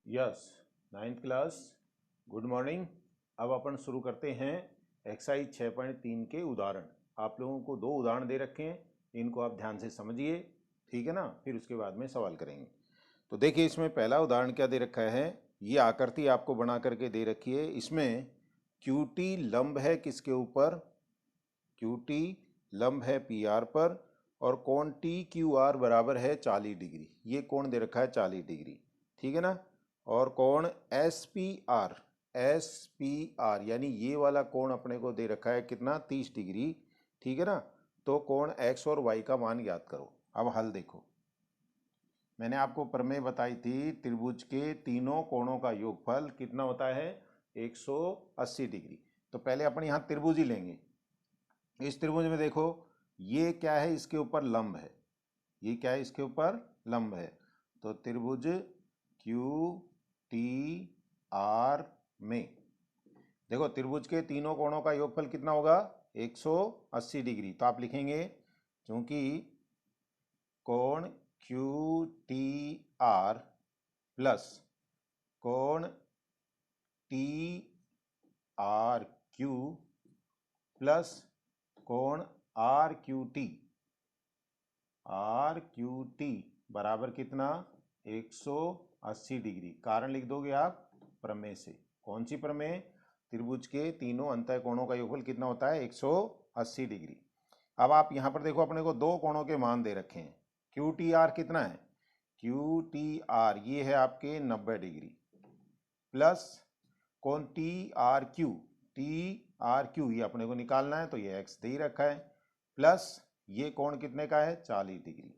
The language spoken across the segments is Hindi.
Yes, ninth class, good morning. अब अपन शुरू करते हैं एक्सरसाइज 6.3 के उदाहरण। आप लोगों को दो उदाहरण दे रखे हैं, इनको आप ध्यान से समझिए, ठीक है ना। फिर उसके बाद में सवाल करेंगे। तो देखिए, इसमें पहला उदाहरण क्या दे रखा है। ये आकृति आपको बना करके दे रखी है। इसमें क्यूटी लंब है किसके ऊपर, क्यूटी लंब है पी आर पर, और कोण टी क्यू आर बराबर है 40 डिग्री। ये कोण दे रखा है 40 डिग्री, ठीक है ना। और कोण एस पी आर यानी ये वाला कोण अपने को दे रखा है कितना, 30 डिग्री, ठीक है ना। तो कोण एक्स और वाई का मान ज्ञात करो। अब हल देखो, मैंने आपको प्रमेय बताई थी, त्रिभुज के तीनों कोणों का योगफल कितना होता है, 180 डिग्री। तो पहले अपन यहाँ त्रिभुज ही लेंगे। इस त्रिभुज में देखो, ये क्या है, इसके ऊपर लंब है। ये क्या है, इसके ऊपर लंब है। तो त्रिभुज क्यू टी आर में देखो, त्रिभुज के तीनों कोणों का योगफल कितना होगा, 180 डिग्री। तो आप लिखेंगे, क्योंकि कोण क्यू टी आर प्लस कोण टी आर क्यू प्लस कोण आर क्यू टी बराबर कितना, 180 डिग्री। कारण लिख दोगे आप प्रमेय से। कौन सी प्रमेय, त्रिभुज के तीनों अंतः कोणों का योगफल कितना होता है, 180 डिग्री। अब आप यहाँ पर देखो, अपने को दो कोणों के मान दे रखे हैं। क्यू टी आर कितना है, क्यू टी आर ये है आपके 90 डिग्री, प्लस कोण टी आर क्यू ये अपने को निकालना है, तो ये एक्स दे ही रखा है, प्लस ये कोण कितने का है, 40 डिग्री,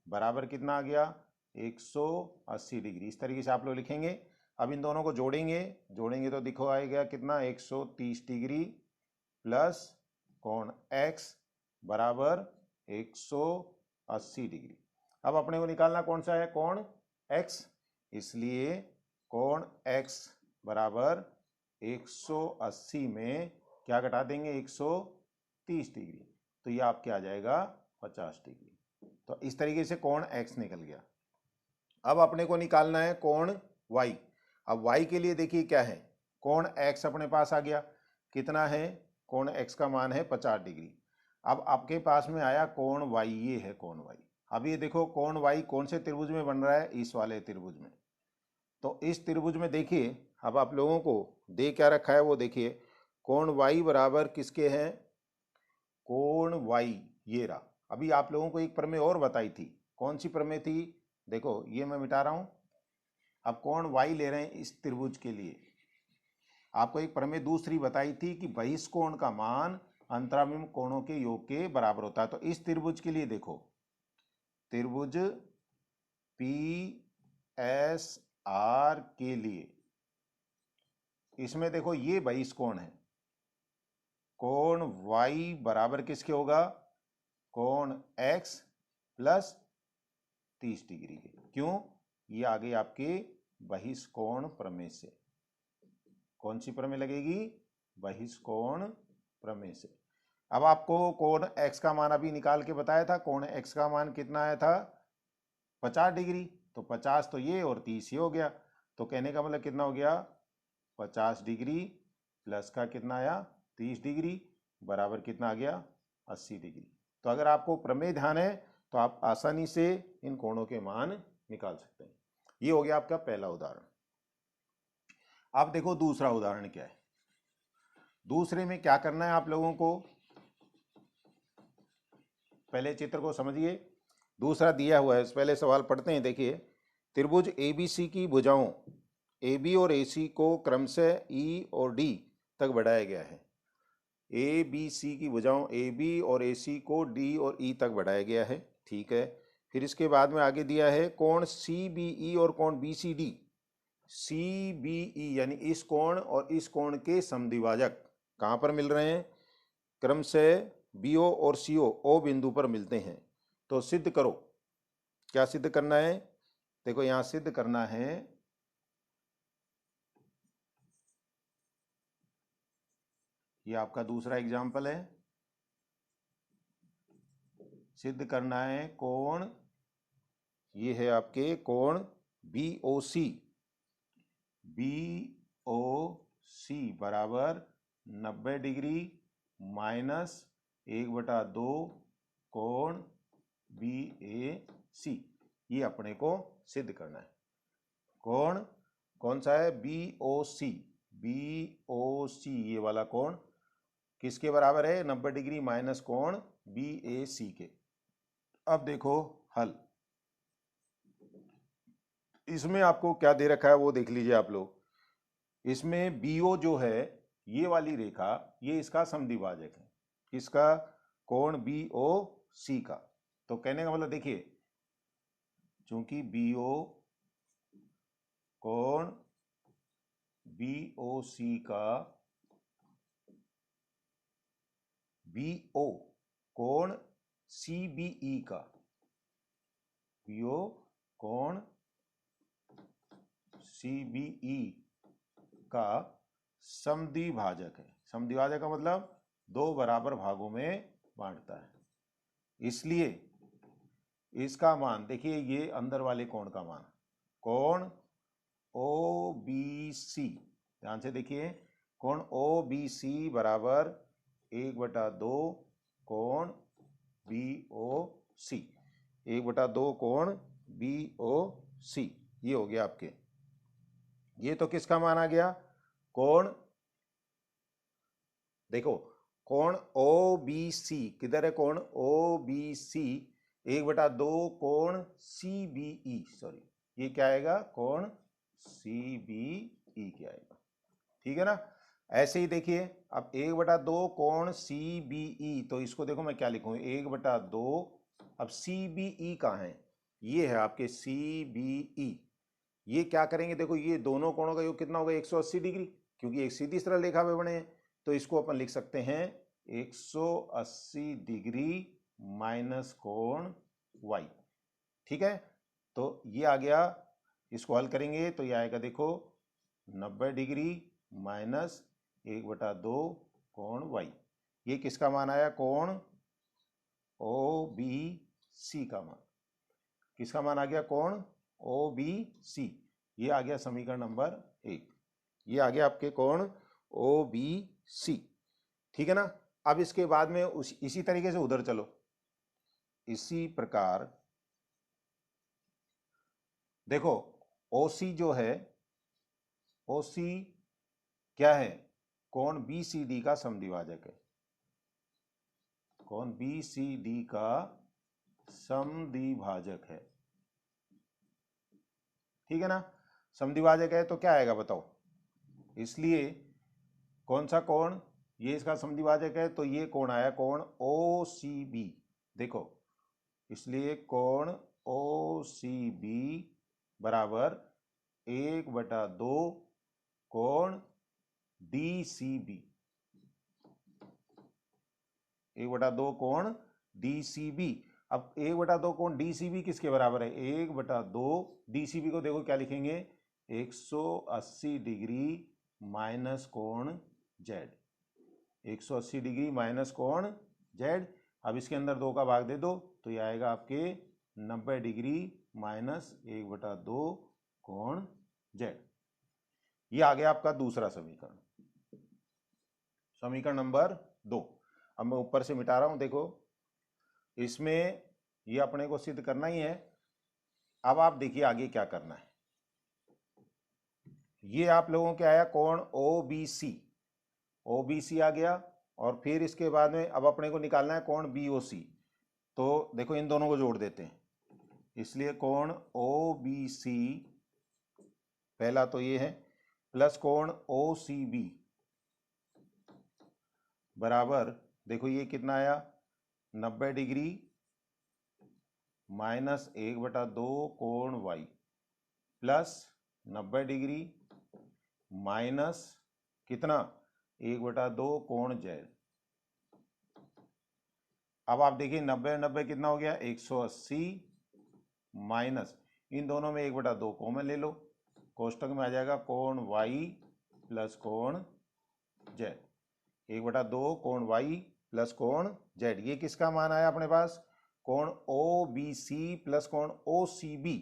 बराबर कितना आ गया, 180 डिग्री। इस तरीके से आप लोग लिखेंगे। अब इन दोनों को जोड़ेंगे तो दिखो आएगा कितना, 130 डिग्री प्लस कोण x बराबर 180 डिग्री। अब अपने को निकालना कौन सा है, कोण x, इसलिए कोण x बराबर 180 में क्या घटा देंगे, 130 डिग्री, तो ये आपके आ जाएगा 50 डिग्री। तो इस तरीके से कोण x निकल गया। अब अपने को निकालना है कोण y। अब y के लिए देखिए क्या है, कोण x अपने पास आ गया, कितना है, कोण x का मान है 50 डिग्री। अब आपके पास में आया कोण y, ये है कोण y। अब ये देखो, कोण y कौन से त्रिभुज में बन रहा है, इस वाले त्रिभुज में। तो इस त्रिभुज में देखिए, अब आप लोगों को दे क्या रखा है वो देखिए, कोण y बराबर किसके हैं, कोण y ये रहा। अभी आप लोगों को एक प्रमेय और बताई थी, कौन सी प्रमेय थी, देखो ये मैं मिटा रहा हूं। अब कोण y ले रहे हैं इस त्रिभुज के लिए। आपको एक प्रमेय दूसरी बताई थी कि बहिष्कोण का मान अंतराभिमुख कोणों के योग के बराबर होता है। तो इस त्रिभुज के लिए देखो, त्रिभुज पी एस आर के लिए, इसमें देखो ये बहिष्कोण है, कोण y बराबर किसके होगा, कोण x प्लस 30 डिग्री के। क्यों, ये आ गई आपके बहिष्कोण प्रमेय से। कौन सी प्रमेय लगेगी, बहिष्कोण प्रमेय से। अब आपको कोण x का मान अभी निकाल के बताया था, कोण x का मान कितना आया था, 50 डिग्री। तो 50 तो ये और 30 ये हो गया। तो कहने का मतलब कितना हो गया, 50 डिग्री प्लस का कितना आया, 30 डिग्री, बराबर कितना आ गया, 80 डिग्री। तो अगर आपको प्रमेय ध्यान है तो आप आसानी से इन कोणों के मान निकाल सकते हैं। ये हो गया आपका पहला उदाहरण। अब देखो दूसरा उदाहरण क्या है। दूसरे में क्या करना है आप लोगों को, पहले चित्र को समझिए। दूसरा दिया हुआ है, पहले सवाल पढ़ते हैं। देखिए, त्रिभुज एबीसी की भुजाओं AB और AC को क्रमशः E और D तक बढ़ाया गया है। ABC की भुजाओं AB और AC को D और E तक बढ़ाया गया है, ठीक है। फिर इसके बाद में आगे दिया है कोण CBE और कोण BCD। CBE यानी इस कोण और इस कोण के समद्विभाजक कहाँ पर मिल रहे हैं, क्रमशः BO और CO O बिंदु पर मिलते हैं। तो सिद्ध करो, क्या सिद्ध करना है, देखो यहां सिद्ध करना है, ये आपका दूसरा एग्जाम्पल है। सिद्ध करना है कोण, ये है आपके कोण BOC बी ओ सी बराबर 90 डिग्री माइनस 1/2 कोण बी ए सी। ये अपने को सिद्ध करना है। कोण कौन सा है? बी ओ सी। बी ओ सी ये वाला कोण किसके बराबर है? 90 डिग्री माइनस कोण बी ए सी के। अब देखो हल। इसमें आपको क्या दे रखा है वो देख लीजिए आप लोग। इसमें बीओ जो है ये वाली रेखा, ये इसका समद्विभाजक है। किसका? कोण बी ओ सी का। तो कहने का मतलब देखिए, चूंकि बीओ कोण बी ओ सी का, बीओ कोण सीबीई का, बीओ कोण सीबीई का समद्विभाजक है। समद्विभाजक का मतलब दो बराबर भागों में बांटता है। इसलिए इसका मान देखिए, ये अंदर वाले कोण का मान, कोण ओ बी सी, ध्यान से देखिए, कोण ओ बी सी बराबर 1/2 कोण बी ओ सी। 1/2 कोण बी ओ सी, ये हो गया आपके। ये तो किसका मान आ गया? कोण, देखो कोण ओ बी सी किधर है? कोण ओ बी सी 1/2 कोण सी बी ई, सॉरी ये क्या आएगा? कोण सी बी ई क्या आएगा? ठीक है ना। ऐसे ही देखिए, अब 1/2 कोण सी बी ई, तो इसको देखो मैं क्या लिखूं? 1/2। अब सी बी ई कहाँ है? ये है आपके सी बी ई। ये क्या करेंगे? देखो ये दोनों कोणों का योग कितना होगा? 180 डिग्री, क्योंकि एक सीधी सरल रेखा में बने हैं। तो इसको अपन लिख सकते हैं 180 डिग्री माइनस कोण y। ठीक है, तो ये आ गया। इसको हल करेंगे तो ये आएगा, देखो 90 डिग्री माइनस 1/2 कोण y। ये किसका मान आया? कोण ओ बी सी का मान। किसका मान आ गया? कोण ओ बी सी। ये आ गया समीकरण नंबर 1। ये आ गया आपके कोण ओ बी सी। ठीक है ना। अब इसके बाद में इसी तरीके से उधर चलो। इसी प्रकार देखो, ओ सी जो है, ओ सी क्या है? कोण बी सी डी का समद्विभाजक है। कोण बी सी डी का समद्विभाजक है। ठीक है ना। समद्विभाजक है तो क्या आएगा बताओ? इसलिए कौन सा कोण? ये इसका समद्विभाजक है, तो ये कोण आया कोण ओ सी बी। देखो, इसलिए कोण ओ सी बी बराबर 1/2 कोण डी सी बी। 1/2 कोण डी सी बी। अब 1/2 कोण डी सी बी किसके बराबर है? 1/2 डी सी बी को देखो क्या लिखेंगे? 180 डिग्री माइनस कोण जेड। 180 डिग्री माइनस कोण जेड। अब इसके अंदर 2 का भाग दे दो तो ये आएगा आपके 90 डिग्री माइनस 1/2 कोण जेड। ये आ गया आपका दूसरा समीकरण, समीकरण नंबर 2। अब मैं ऊपर से मिटा रहा हूं। देखो, इसमें ये अपने को सिद्ध करना ही है। अब आप देखिए आगे क्या करना है। ये आप लोगों के आया कोण O B C. O B C आ गया, और फिर इसके बाद में अब अपने को निकालना है कोण बी ओ सी। तो देखो इन दोनों को जोड़ देते हैं। इसलिए कोण ओ बी सी पहला तो ये है, प्लस कोण ओ सी बी बराबर, देखो ये कितना आया? 90 डिग्री माइनस 1/2 कोण y प्लस 90 डिग्री माइनस कितना? 1/2 कोण z। अब आप देखिए 90 कितना हो गया? 180 माइनस, इन दोनों में 1/2 कॉमन ले लो, कोष्टक में आ जाएगा कोण y प्लस कोण z। 1/2 कोण y प्लस कोण z। ये किसका मान आया अपने पास? कोण ओ बी सी प्लस कोण ओ सी बी।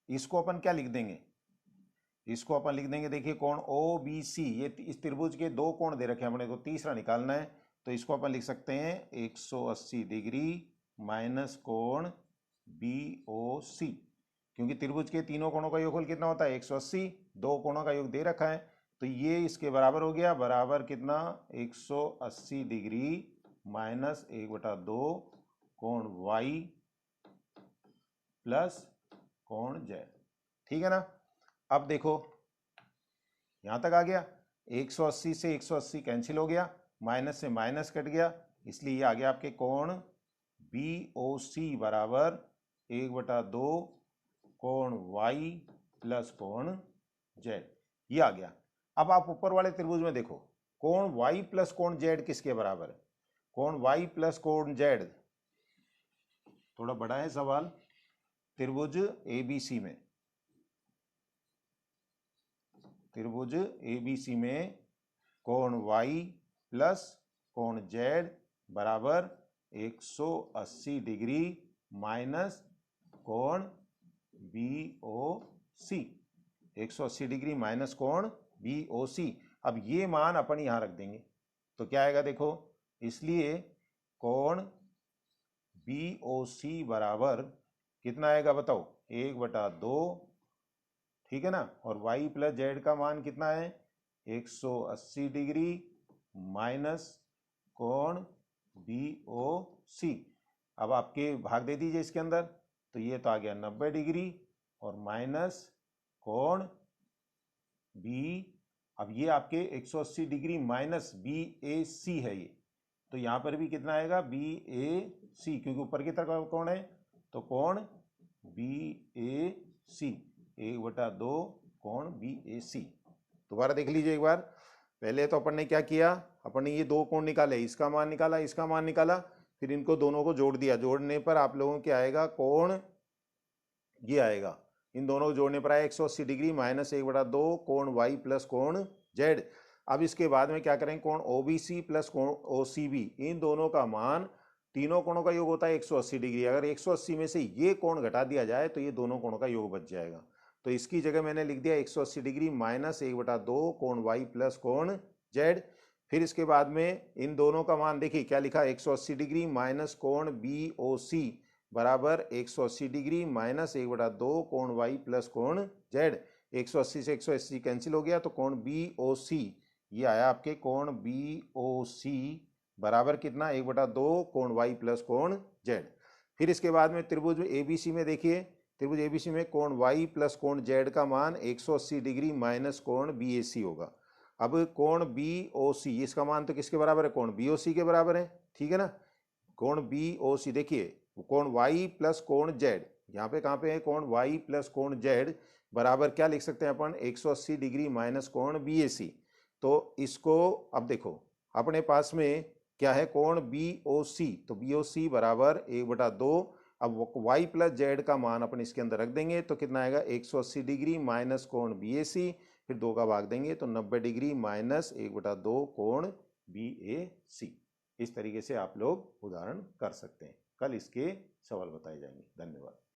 इसको अपन क्या लिख देंगे? इसको अपन लिख देंगे, देखिए कोण ओ बी सी, ये इस त्रिभुज के दो कोण दे रखे हैं अपने को, तीसरा निकालना है, तो इसको अपन लिख सकते हैं 180 डिग्री माइनस कोण बी ओ सी, क्योंकि त्रिभुज के तीनों कोणों का योगफल कितना होता है 180, दो कोणों का योग दे रखा है, तो ये इसके बराबर हो गया, बराबर कितना 180 डिग्री माइनस 1/2 कोण वाई प्लस कोण जेड। ठीक है ना। अब देखो यहां तक आ गया, 180 से 180 कैंसिल हो गया, माइनस से माइनस कट गया, इसलिए ये आ गया आपके कोण बी ओ सी बराबर 1/2 कोण वाई प्लस कोण जेड, ये आ गया। अब आप ऊपर वाले त्रिभुज में देखो, कोण वाई प्लस कोण जेड किसके बराबर है, कोण वाई प्लस कोण जेड, थोड़ा बड़ा है सवाल, त्रिभुज एबीसी में, त्रिभुज एबीसी में कोण वाई प्लस कोण जेड बराबर 180 डिग्री माइनस कोण बी ओ सी, 180 डिग्री माइनस कोण बी ओ सी। अब ये मान अपन यहां रख देंगे, तो क्या आएगा देखो, इसलिए कोण बी ओ सी बराबर कितना आएगा बताओ 1/2, ठीक है ना, और y प्लस जेड का मान कितना है 180 डिग्री माइनस कोण बी ओ सी। अब आपके भाग दे दीजिए इसके अंदर, तो ये तो आ गया 90 डिग्री और माइनस कोण बी, अब ये आपके 180 डिग्री माइनस बी ए सी है ये, तो यहां पर भी कितना आएगा बी ए सी, क्योंकि ऊपर की तरफ कौन है, तो कोण बी ए सी 1/2 कोण बी ए सी। दोबारा देख लीजिए एक बार, पहले तो अपन ने क्या किया, अपन ने ये दो कोण निकाले, इसका मान निकाला, इसका मान निकाला, फिर इनको दोनों को जोड़ दिया, जोड़ने पर आप लोगों के आएगा कोण, ये आएगा, इन दोनों को जोड़ने पर आया 180 डिग्री माइनस 1/2 कोण वाई प्लस कोण जेड। अब इसके बाद में क्या करेंगे, कोण ओबीसी प्लस कोण ओसीबी, इन दोनों का मान, तीनों कोणों का योग होता है 180 डिग्री, अगर 180 में से ये कोण घटा दिया जाए तो ये दोनों कोणों का योग बच जाएगा, तो इसकी जगह मैंने लिख दिया 180 डिग्री माइनस 1/2 कोण वाई प्लस कोण जेड। फिर इसके बाद में इन दोनों का मान देखिए क्या लिखा, 180 डिग्री माइनस कोण बी ओ सी बराबर 180 डिग्री माइनस 1/2 कोण वाई प्लस कोण जेड। 180 से 180 कैंसिल हो गया, तो कोण बी ओ सी ये आया आपके कोण बी ओ सी बराबर कितना 1/2 कोण वाई प्लस कोण जेड। फिर इसके बाद में त्रिभुज एबीसी में देखिए, त्रिभुज एबीसी में कोण वाई प्लस कोण जेड का मान 180 डिग्री माइनस कोण बी ए सी होगा। अब कोण बी ओ सी, इसका मान तो किसके बराबर है, कोण बी ओ सी के बराबर है, ठीक है ना। कोण बी ओ सी देखिए, कोण वाई प्लस कोण जेड, यहाँ पे कहाँ पे है कोण वाई प्लस कोण जेड बराबर क्या लिख सकते हैं अपन 180 डिग्री माइनस कोण बी ए सी। तो इसको अब देखो अपने पास में क्या है कोण बी ओ सी, तो बी ओ सी बराबर 1/2, अब वाई प्लस जेड का मान अपन इसके अंदर रख देंगे, तो कितना आएगा 180 डिग्री माइनस कोण बी ए सी, फिर 2 का भाग देंगे तो 90 डिग्री माइनस 1/2 कोण बी ए सी। इस तरीके से आप लोग उदाहरण कर सकते हैं। कल इसके सवाल बताए जाएंगे। धन्यवाद।